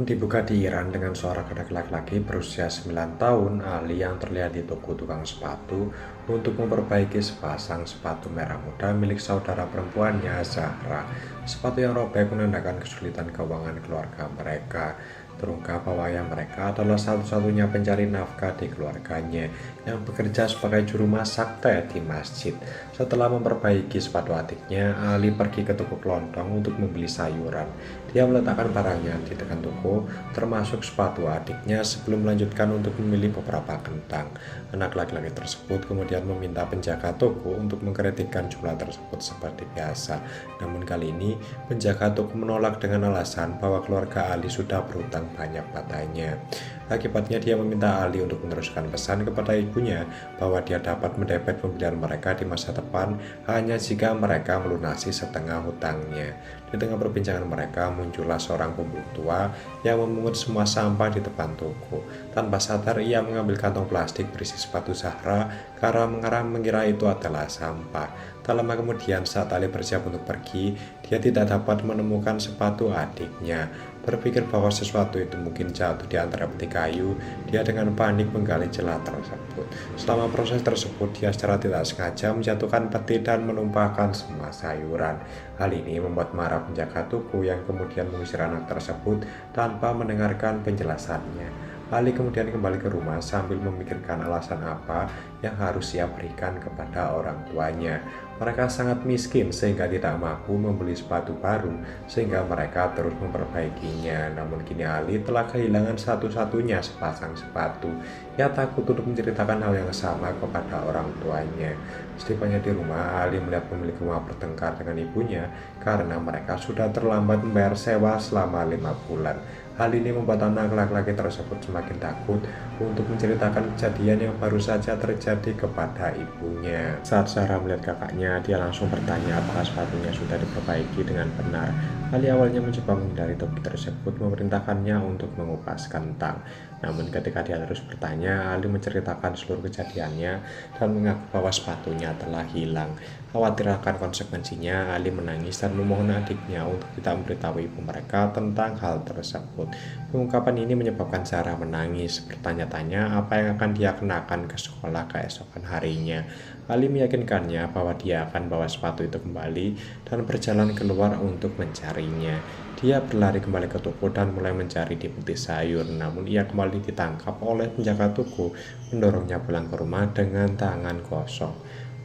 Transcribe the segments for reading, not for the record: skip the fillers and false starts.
dibuka di Iran dengan seorang anak laki-laki berusia 9 tahun, Ali yang terlihat di toko tukang sepatu untuk memperbaiki sepasang sepatu merah muda milik saudara perempuannya, Zahra. Sepatu yang robek menandakan kesulitan keuangan keluarga mereka. Terungkap bahwa ayah mereka adalah satu-satunya pencari nafkah di keluarganya yang bekerja sebagai juru masak teh di masjid. Setelah memperbaiki sepatu adiknya, Ali pergi ke toko kelontong untuk membeli sayuran. Dia meletakkan barangnya di dekat toko, termasuk sepatu adiknya sebelum melanjutkan untuk memilih beberapa kentang. Anak laki-laki tersebut kemudian meminta penjaga toko untuk mengkreditkan jumlah tersebut seperti biasa. Namun kali ini, penjaga toko menolak dengan alasan bahwa keluarga Ali sudah berutang banyak padanya. Akibatnya dia meminta Ali untuk meneruskan pesan kepada ibunya bahwa dia dapat mendebet pembelian mereka di masa depan hanya jika mereka melunasi setengah hutangnya. Di tengah perbincangan mereka muncullah seorang pemburu tua yang memungut semua sampah di depan toko. Tanpa sadar ia mengambil kantong plastik berisi sepatu Zahra karena mengira itu adalah sampah. Tak lama kemudian saat Ali bersiap untuk pergi, dia tidak dapat menemukan sepatu adiknya. Berpikir bahwa sesuatu itu mungkin jatuh di antara peti kayu, dia dengan panik menggali celah tersebut. Selama proses tersebut, dia secara tidak sengaja menjatuhkan peti dan menumpahkan semua sayuran. Hal ini membuat marah penjaga toko yang kemudian mengusir anak tersebut tanpa mendengarkan penjelasannya. Ali kemudian kembali ke rumah sambil memikirkan alasan apa yang harus ia berikan kepada orang tuanya. Mereka sangat miskin sehingga tidak mampu membeli sepatu baru, sehingga mereka terus memperbaikinya. Namun kini Ali telah kehilangan satu-satunya sepasang sepatu. Ia takut untuk menceritakan hal yang sama kepada orang tuanya. Setibanya di rumah, Ali melihat pemilik rumah bertengkar dengan ibunya karena mereka sudah terlambat membayar sewa selama 5 bulan. Hal ini membuat anak laki-laki tersebut semakin takut untuk menceritakan kejadian yang baru saja terjadi kepada ibunya. Saat Sarah melihat kakaknya, dia langsung bertanya apakah sepatunya sudah diperbaiki dengan benar. Ali awalnya mencoba menghindari topik tersebut, memerintahkannya untuk mengupas kentang. Namun ketika dia terus bertanya, Ali menceritakan seluruh kejadiannya dan mengaku bahwa sepatunya telah hilang. Khawatir akan konsekuensinya, Ali menangis dan memohon adiknya untuk tidak memberitahu ibu mereka tentang hal tersebut. Pengungkapan ini menyebabkan Sarah menangis, bertanya-tanya apa yang akan dia kenakan ke sekolah keesokan harinya. Ali meyakinkannya bahwa dia akan bawa sepatu itu kembali dan berjalan keluar untuk mencarinya. Dia berlari kembali ke toko dan mulai mencari di peti sayur, namun ia kembali ditangkap oleh penjaga toko, mendorongnya pulang ke rumah dengan tangan kosong.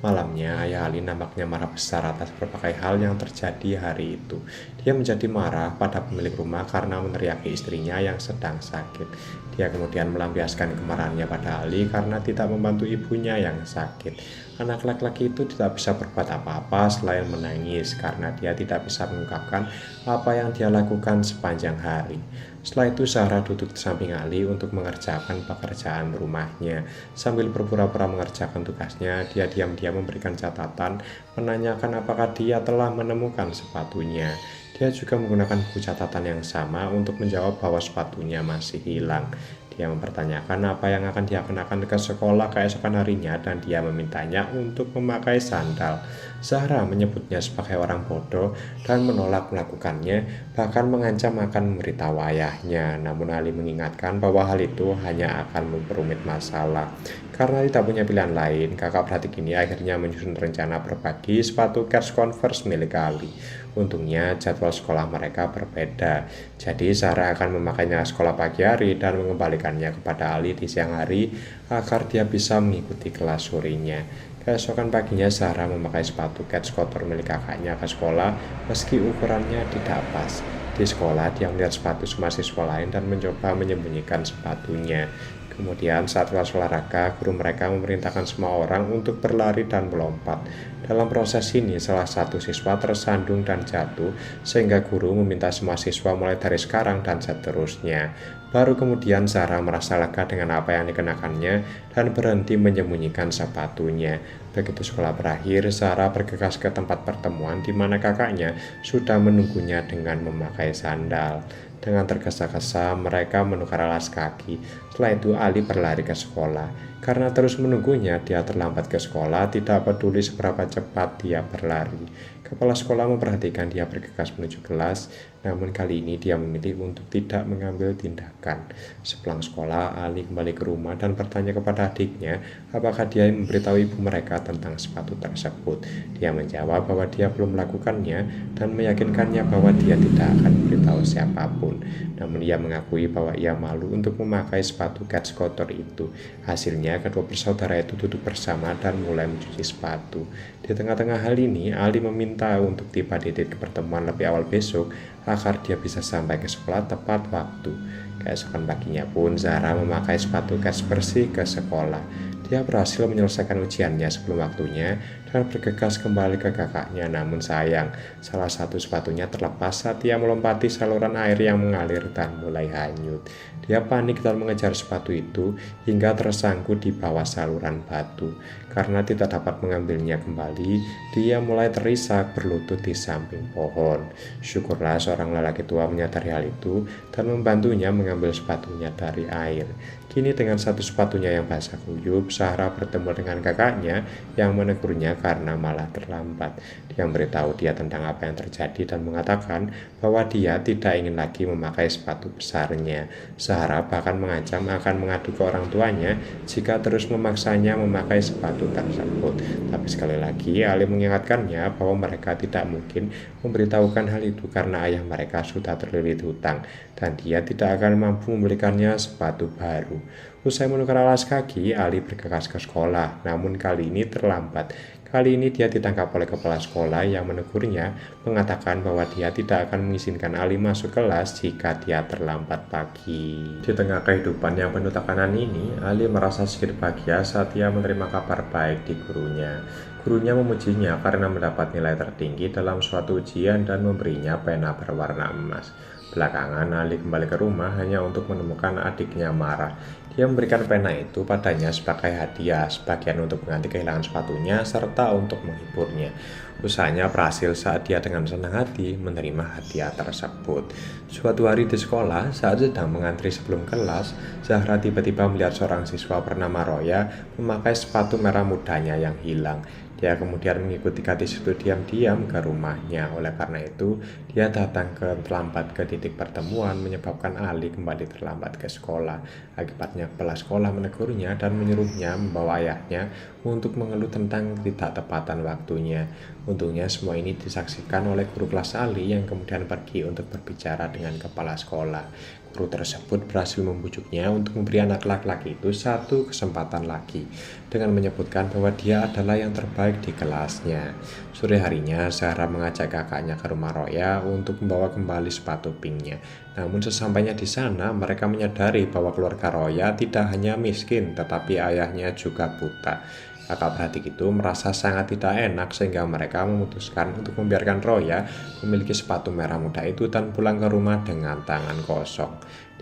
Malamnya, ayah Ali nampaknya marah besar atas berbagai hal yang terjadi hari itu. Dia menjadi marah pada pemilik rumah karena meneriaki istrinya yang sedang sakit. Dia kemudian melampiaskan kemarahannya pada Ali karena tidak membantu ibunya yang sakit. Anak laki-laki itu tidak bisa berbuat apa-apa selain menangis karena dia tidak bisa mengungkapkan apa yang dia lakukan sepanjang hari. Setelah itu Sarah duduk di samping Ali untuk mengerjakan pekerjaan rumahnya. Sambil berpura-pura mengerjakan tugasnya, dia diam-diam memberikan catatan, menanyakan apakah dia telah menemukan sepatunya. Dia juga menggunakan buku catatan yang sama untuk menjawab bahwa sepatunya masih hilang. Dia mempertanyakan apa yang akan dia kenakan ke sekolah keesokan harinya dan dia memintanya untuk memakai sandal. Zahra menyebutnya sebagai orang bodoh dan menolak melakukannya, bahkan mengancam akan memberitahu ayahnya. Namun Ali mengingatkan bahwa hal itu hanya akan memperumit masalah. Karena tidak punya pilihan lain, kakak beradik ini akhirnya menyusun rencana berbagi sepatu Keds Converse milik Ali. Untungnya jadwal sekolah mereka berbeda, jadi Sarah akan memakainya sekolah pagi hari dan mengembalikannya kepada Ali di siang hari agar dia bisa mengikuti kelas sorenya. Keesokan paginya Sarah memakai sepatu Keds kotor milik kakaknya ke sekolah meski ukurannya tidak pas. Di sekolah dia melihat sepatu mahasiswa lain dan mencoba menyembunyikan sepatunya. Kemudian saat kelas olahraga, guru mereka memerintahkan semua orang untuk berlari dan melompat. Dalam proses ini, salah satu siswa tersandung dan jatuh, sehingga guru meminta semua siswa mulai dari sekarang dan seterusnya. Baru kemudian Sarah merasa lega dengan apa yang dikenakannya dan berhenti menyembunyikan sepatunya. Begitu sekolah berakhir, Sarah bergegas ke tempat pertemuan di mana kakaknya sudah menunggunya dengan memakai sandal. Dengan tergesa-gesa, mereka menukar alas kaki. Setelah itu, Ali berlari ke sekolah. Karena terus menunggunya, dia terlambat ke sekolah, tidak peduli seberapa cepat dia berlari. Kepala sekolah memperhatikan dia bergegas menuju kelas. Namun kali ini dia memilih untuk tidak mengambil tindakan. Sepulang sekolah, Ali kembali ke rumah dan bertanya kepada adiknya apakah dia memberitahu ibu mereka tentang sepatu tersebut. Dia menjawab bahwa dia belum melakukannya dan meyakinkannya bahwa dia tidak akan memberitahu siapapun. Namun ia mengakui bahwa ia malu untuk memakai sepatu kets kotor itu. Hasilnya kedua bersaudara itu duduk bersama dan mulai mencuci sepatu. Di tengah-tengah hal ini, Ali meminta untuk tiba di titik pertemuan lebih awal besok agar dia bisa sampai ke sekolah tepat waktu. Keesokan paginya pun Zahra memakai sepatu kets bersih ke sekolah. Dia berhasil menyelesaikan ujiannya sebelum waktunya dan bergegas kembali ke kakaknya. Namun sayang, salah satu sepatunya terlepas saat ia melompati saluran air yang mengalir dan mulai hanyut. Dia panik dan mengejar sepatu itu hingga tersangkut di bawah saluran batu. Karena tidak dapat mengambilnya kembali, dia mulai terisak berlutut di samping pohon. Syukurlah seorang lelaki tua menyadari hal itu dan membantunya mengambil sepatunya dari air. Kini dengan satu sepatunya yang basah kuyup, Zahra bertemu dengan kakaknya yang menegurnya karena malah terlambat. Dia memberitahu dia tentang apa yang terjadi dan mengatakan bahwa dia tidak ingin lagi memakai sepatu besarnya. Zahra bahkan mengancam akan mengadu ke orang tuanya jika terus memaksanya memakai sepatu tersebut. Tapi sekali lagi, Ali mengingatkannya bahwa mereka tidak mungkin memberitahukan hal itu karena ayah mereka sudah terlilit hutang dan dia tidak akan mampu membelikannya sepatu baru. Usai menukar alas kaki, Ali bergegas ke sekolah, namun kali ini terlambat. Kali ini dia ditangkap oleh kepala sekolah yang menegurnya, mengatakan bahwa dia tidak akan mengizinkan Ali masuk kelas jika dia terlambat pagi. Di tengah kehidupan yang penuh tekanan ini, Ali merasa sedikit bahagia saat ia menerima kabar baik di gurunya. Gurunya memujinya karena mendapat nilai tertinggi dalam suatu ujian dan memberinya pena berwarna emas. Belakangan, Ali kembali ke rumah hanya untuk menemukan adiknya marah. Dia memberikan pena itu padanya sebagai hadiah, sebagian untuk mengganti kehilangan sepatunya, serta untuk menghiburnya. Usahanya berhasil saat dia dengan senang hati menerima hadiah tersebut. Suatu hari di sekolah, saat sedang mengantri sebelum kelas, Zahra tiba-tiba melihat seorang siswa bernama Roya memakai sepatu merah mudanya yang hilang. Dia kemudian mengikuti gadis itu diam-diam ke rumahnya. Oleh karena itu, dia datang terlambat ke titik pertemuan menyebabkan Ali kembali terlambat ke sekolah. Akibatnya kepala sekolah menegurnya dan menyuruhnya membawa ayahnya untuk mengeluh tentang tidak tepatan waktunya. Untungnya semua ini disaksikan oleh guru kelas Ali yang kemudian pergi untuk berbicara dengan kepala sekolah. Guru tersebut berhasil membujuknya untuk memberi anak laki-laki itu satu kesempatan lagi dengan menyebutkan bahwa dia adalah yang terbaik di kelasnya. Sore harinya, Zahra mengajak kakaknya ke rumah Roya untuk membawa kembali sepatu pinknya. Namun sesampainya di sana, mereka menyadari bahwa keluarga Roya tidak hanya miskin, tetapi ayahnya juga buta. Kakak beradik itu merasa sangat tidak enak sehingga mereka memutuskan untuk membiarkan Roya memiliki sepatu merah muda itu dan pulang ke rumah dengan tangan kosong.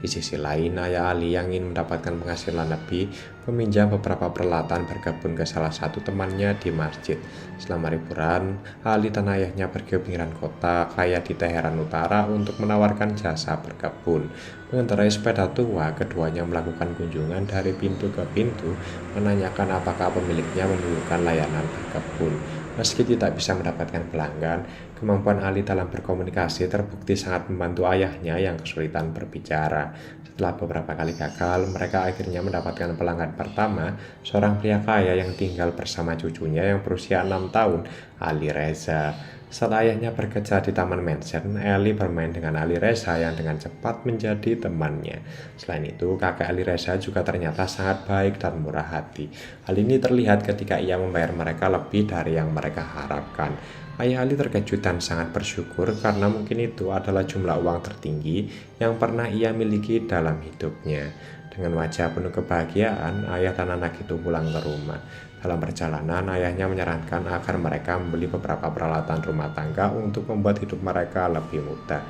Di sisi lain, ayah Ali yang ingin mendapatkan penghasilan lebih meminjam beberapa peralatan berkebun ke salah satu temannya di masjid. Selama liburan, Ali dan ayahnya pergi ke pinggiran kota kaya di Teheran Utara untuk menawarkan jasa berkebun. Mengendarai sepeda tua, keduanya melakukan kunjungan dari pintu ke pintu, menanyakan apakah pemiliknya membutuhkan layanan berkebun. Meski tidak bisa mendapatkan pelanggan, kemampuan Ali dalam berkomunikasi terbukti sangat membantu ayahnya yang kesulitan berbicara. Setelah beberapa kali gagal, mereka akhirnya mendapatkan pelanggan pertama, seorang pria kaya yang tinggal bersama cucunya yang berusia 6 tahun, Ali Reza. Saat ayahnya bekerja di Taman Mansion, Ali bermain dengan Ali Reza yang dengan cepat menjadi temannya. Selain itu, kakek Ali Reza juga ternyata sangat baik dan murah hati. Hal ini terlihat ketika ia membayar mereka lebih dari yang mereka harapkan. Ayah Ali terkejut dan sangat bersyukur karena mungkin itu adalah jumlah uang tertinggi yang pernah ia miliki dalam hidupnya. Dengan wajah penuh kebahagiaan, ayah dan anak itu pulang ke rumah. Dalam perjalanan, ayahnya menyarankan agar mereka membeli beberapa peralatan rumah tangga untuk membuat hidup mereka lebih mudah.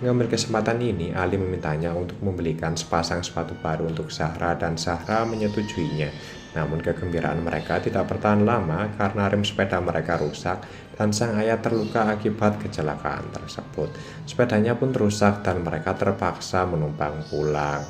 Mengambil kesempatan ini, Ali memintanya untuk membelikan sepasang sepatu baru untuk Zahra dan Zahra menyetujuinya. Namun kegembiraan mereka tidak bertahan lama karena rem sepeda mereka rusak dan sang ayah terluka akibat kecelakaan tersebut. Sepedanya pun rusak dan mereka terpaksa menumpang pulang.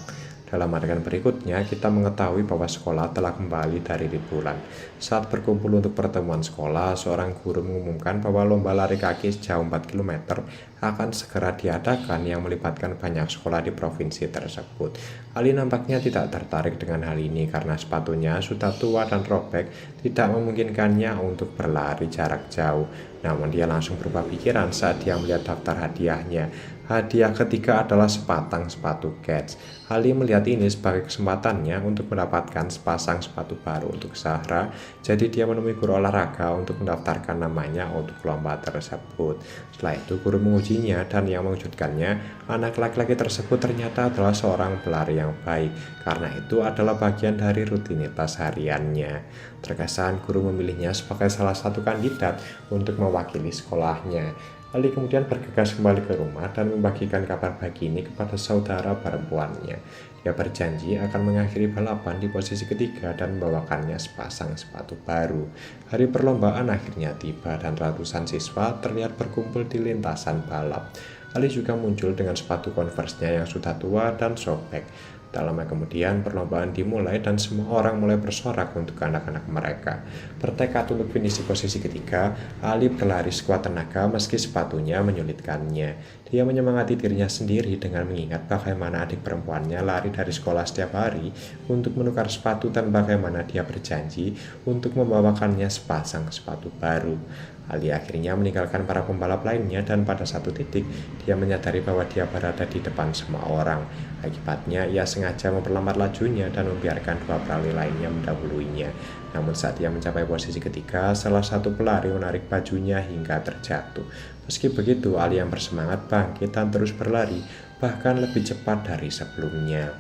Dalam adegan berikutnya, kita mengetahui bahwa sekolah telah kembali dari liburan. Saat berkumpul untuk pertemuan sekolah, seorang guru mengumumkan bahwa lomba lari kaki sejauh 4 km akan segera diadakan yang melibatkan banyak sekolah di provinsi tersebut. Ali nampaknya tidak tertarik dengan hal ini karena sepatunya sudah tua dan robek, tidak memungkinkannya untuk berlari jarak jauh. Namun dia langsung berubah pikiran saat dia melihat daftar hadiahnya. Hadiah ketiga adalah sepasang sepatu kets. Ali melihat ini sebagai kesempatannya untuk mendapatkan sepasang sepatu baru untuk Zahra. Jadi dia menemui guru olahraga untuk mendaftarkan namanya untuk lomba tersebut. Setelah itu guru mengujinya dan yang mengejutkannya, anak laki-laki tersebut ternyata adalah seorang pelari yang baik. Karena itu adalah bagian dari rutinitas hariannya. Terkesan guru memilihnya sebagai salah satu kandidat untuk mewakili sekolahnya. Ali kemudian bergegas kembali ke rumah dan membagikan kabar baik ini kepada saudara perempuannya. Dia berjanji akan mengakhiri balapan di posisi ketiga dan membawakannya sepasang sepatu baru. Hari perlombaan akhirnya tiba dan ratusan siswa terlihat berkumpul di lintasan balap. Ali juga muncul dengan sepatu Converse-nya yang sudah tua dan sobek. Tak lama kemudian perlombaan dimulai dan semua orang mulai bersorak untuk anak-anak mereka. Bertekad untuk finish di posisi ketiga, Ali berlari sekuat tenaga meski sepatunya menyulitkannya. Dia menyemangati dirinya sendiri dengan mengingat bagaimana adik perempuannya lari dari sekolah setiap hari untuk menukar sepatu dan bagaimana dia berjanji untuk membawakannya sepasang sepatu baru. Ali akhirnya meninggalkan para pembalap lainnya dan pada satu titik dia menyadari bahwa dia berada di depan semua orang. Akibatnya ia sengaja memperlambat lajunya dan membiarkan dua pelari lainnya mendahuluinya. Namun saat ia mencapai posisi ketiga, salah satu pelari menarik bajunya hingga terjatuh. Meski begitu, Ali yang bersemangat bangkit dan terus berlari, bahkan lebih cepat dari sebelumnya.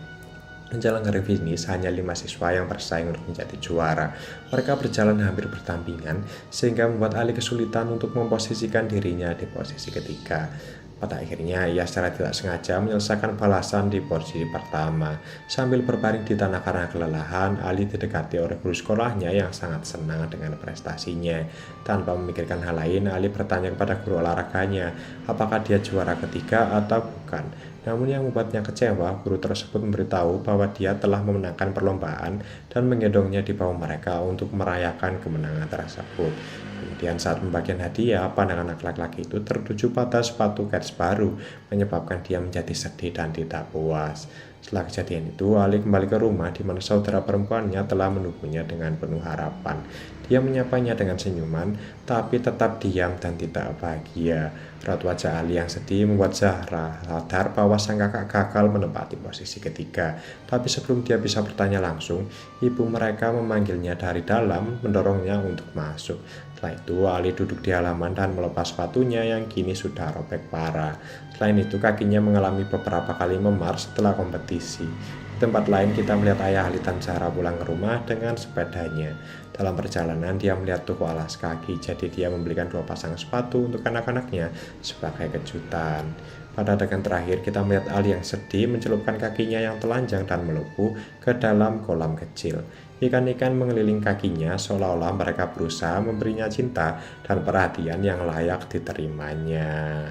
Menjelang garis finish, hanya 5 siswa yang bersaing untuk menjadi juara. Mereka berjalan hampir berdampingan, sehingga membuat Ali kesulitan untuk memposisikan dirinya di posisi ketiga. Pada akhirnya, ia secara tidak sengaja menyelesaikan balasan di posisi pertama. Sambil berbaring di tanah karena kelelahan, Ali didekati oleh guru sekolahnya yang sangat senang dengan prestasinya. Tanpa memikirkan hal lain, Ali bertanya kepada guru olahraganya, apakah dia juara ketiga atau bukan. Namun yang membuatnya kecewa, guru tersebut memberitahu bahwa dia telah memenangkan perlombaan dan menggendongnya di bawah mereka untuk merayakan kemenangan tersebut. Kemudian saat pembagian hadiah, pandangan anak laki-laki itu tertuju pada sepatu kets baru, menyebabkan dia menjadi sedih dan tidak puas. Setelah kejadian itu, Ali kembali ke rumah di mana saudara perempuannya telah menunggunya dengan penuh harapan. Dia menyapanya dengan senyuman, tapi tetap diam dan tidak bahagia. Raut wajah Ali yang sedih membuat Zahra sadar bahwa sang kakak gagal menempati posisi ketiga. Tapi sebelum dia bisa bertanya langsung, ibu mereka memanggilnya dari dalam, mendorongnya untuk masuk. Setelah itu, Ali duduk di halaman dan melepas sepatunya yang kini sudah robek parah. Selain itu, kakinya mengalami beberapa kali memar setelah kompetisi. Di tempat lain, kita melihat ayah Ali dan Zahra pulang ke rumah dengan sepedanya. Dalam perjalanan, dia melihat toko alas kaki, jadi dia membelikan 2 pasang sepatu untuk anak-anaknya sebagai kejutan. Pada adegan terakhir, kita melihat Ali yang sedih mencelupkan kakinya yang telanjang dan melepuh ke dalam kolam kecil. Ikan-ikan mengeliling kakinya seolah-olah mereka berusaha memberinya cinta dan perhatian yang layak diterimanya.